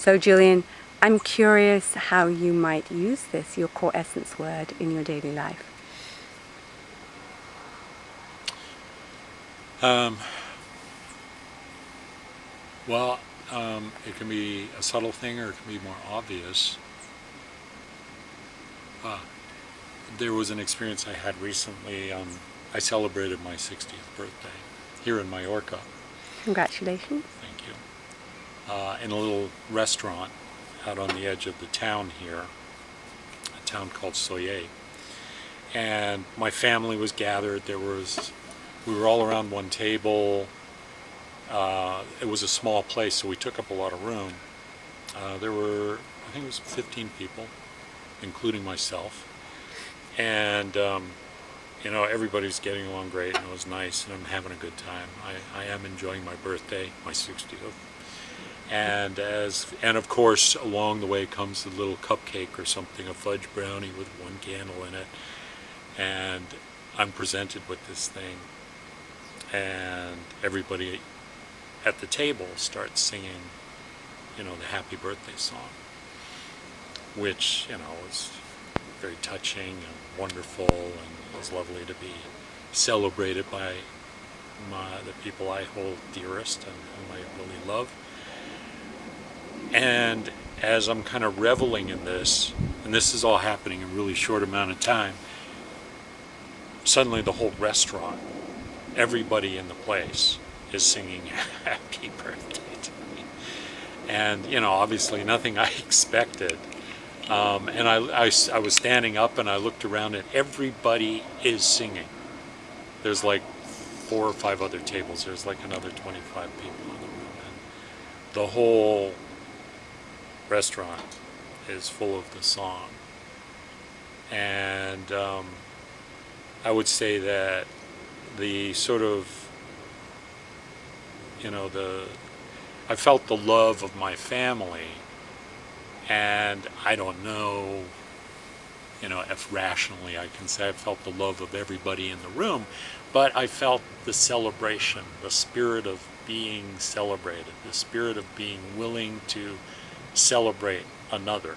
So Julian, I'm curious how you might use this, your core essence word, in your daily life. Well, it can be a subtle thing or it can be more obvious. Uh, there was an experience I had recently. I celebrated my 60th birthday here in Mallorca. Congratulations. Thank you. In a little restaurant out on the edge of the town here, a town called Soye. And my family was gathered. We were all around one table. It was a small place, so we took up a lot of room. There were, I think it was 15 people, including myself. And, everybody's getting along great, and it was nice, and I'm having a good time. I am enjoying my birthday, my 60th. And of course, along the way comes a little cupcake or something, a fudge brownie with one candle in it. And I'm presented with this thing. And everybody at the table starts singing, the happy birthday song, which, was very touching and wonderful, and it was lovely to be celebrated by the people I hold dearest and whom I really love. And as I'm kind of reveling in this, and this is all happening in a really short amount of time, suddenly the whole restaurant, everybody in the place is singing happy birthday to me. And, obviously nothing I expected. And I was standing up and I looked around and everybody is singing. There's like 4 or 5 other tables. There's like another 25 people in the room. And the whole restaurant is full of the song. And I would say that the sort of, I felt the love of my family, and I don't know, if rationally I can say I felt the love of everybody in the room, but I felt the celebration, the spirit of being celebrated, the spirit of being willing to celebrate another.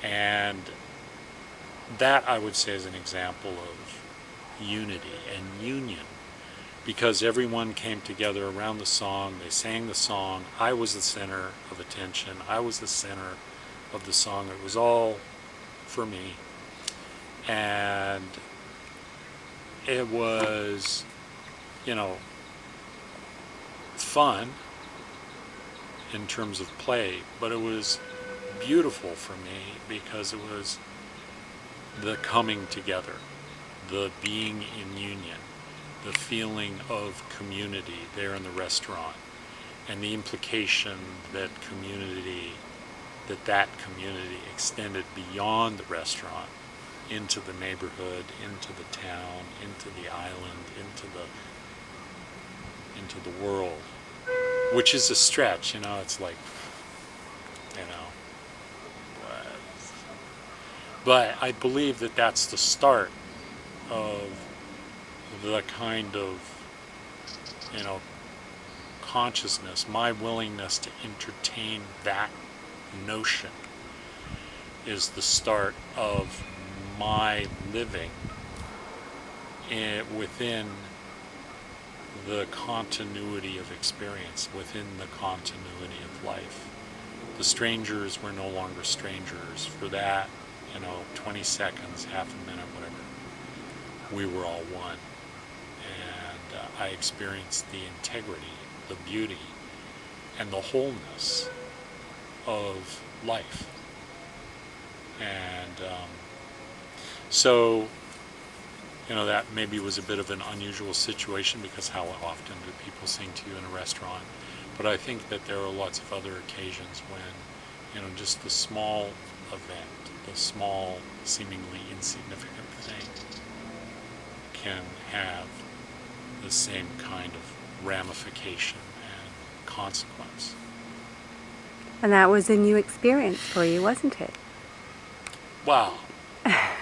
And that, I would say, is an example of unity and union, because everyone came together around the song. They sang the song. I was the center of attention. I was the center of the song. It was all for me. And it was, fun in terms of play, but it was beautiful for me because it was the coming together, the being in union, the feeling of community there in the restaurant, and the implication that that community extended beyond the restaurant into the neighborhood, into the town, into the island, into the world, which is a stretch. It's like, but I believe that that's the start of the kind of, consciousness, my willingness to entertain that notion is the start of my living within the continuity of experience, within the continuity of life. The strangers were no longer strangers. For that, 20 seconds, half a minute, whatever, we were all one. And I experienced the integrity, the beauty, and the wholeness of life. And so, that maybe was a bit of an unusual situation, because how often do people sing to you in a restaurant? But I think that there are lots of other occasions when, just the small event, the small, seemingly insignificant thing can have the same kind of ramification and consequence. And that was a new experience for you, wasn't it? Wow.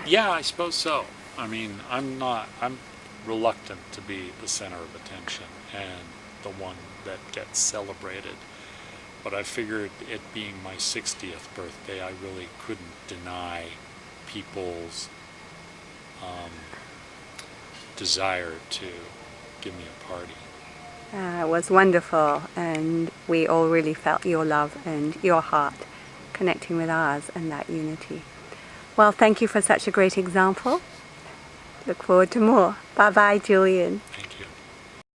Yeah, I suppose so. I mean, I'm reluctant to be the center of attention and the one that gets celebrated. But I figured it being my 60th birthday, I really couldn't deny people's desire to give me a party. It was wonderful, and we all really felt your love and your heart connecting with ours and that unity. Well, thank you for such a great example. Look forward to more. Bye-bye, Julian. Thank